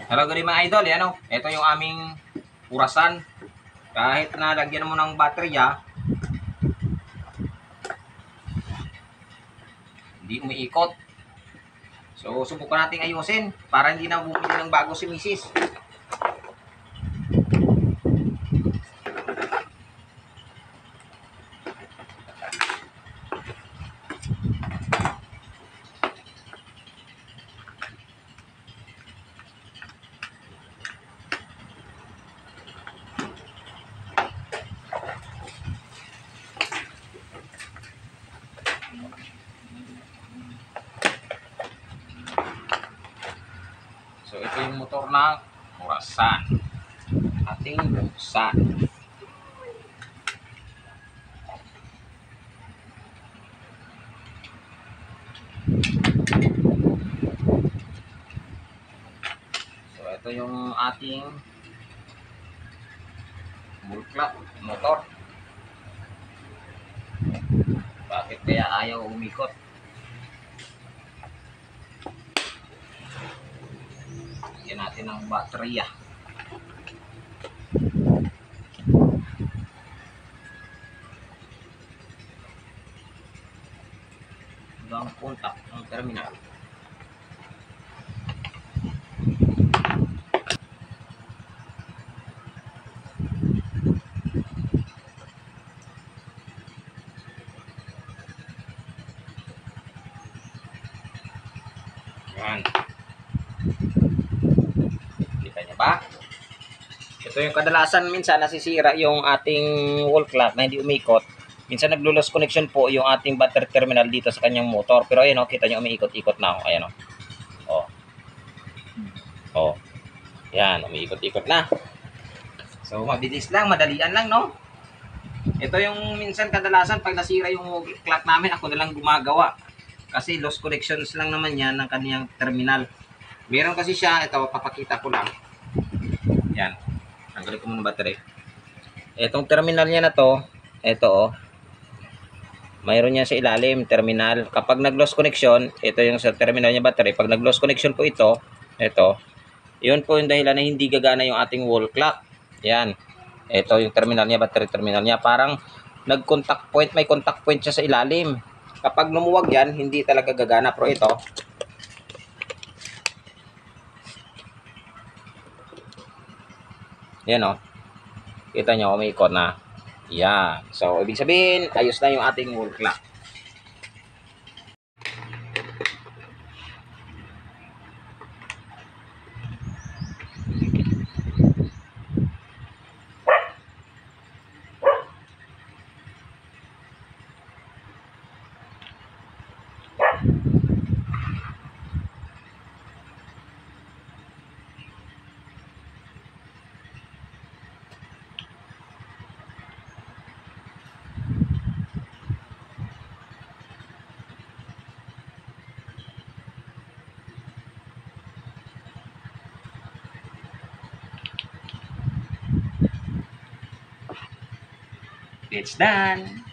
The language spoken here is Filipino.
Hello, good day mga idol. Yan o. Ito yung aming purasan. Kahit na lagyan mo ng baterya, hindi umiikot. So, subukan natin ayusin para hindi na bumili ng bago si misis. So, ito yung motor ng purasan. Ating buksan. So, ito yung ating bulklak motor. Bakit kaya ayaw umikot? Lagyan natin ng baterya. Hanggang punta ng terminal. Yan. Kita niya ba? Ito yung kadalasan minsan nasisira yung ating wall clock na hindi umikot. Minsan naglo-loss connection po yung ating battery terminal dito sa kanyang motor. Pero ayun o, kita niyo umiikot-ikot na. Ayan o. Oh. Yan, umiikot-ikot na. So, mabilis lang, madalian lang, no? Ito yung minsan kadalasan pag nasira yung clock namin, ako na lang gumagawa. Kasi loss connections lang naman yan ng kaniyang terminal. Meron kasi siya, ito, papakita ko lang. Yan. Tanggalin ko muna battery. Itong terminal niya na to, ito oh. Mayroon niya sa ilalim, terminal. Kapag nag-loss connection, ito yung sa terminal niya battery. Pag nag-loss connection po ito, yun po yung dahilan na hindi gagana yung ating wall clock. Yan. Ito yung terminal niya, battery terminal niya. Parang nag-contact point, may contact point siya sa ilalim. Kapag lumuwag yan, hindi talaga gagana. Pero ito, yan o. Kita nyo, umiikot na. Yan. So, ibig sabihin, ayos na yung ating wall clock. It's done.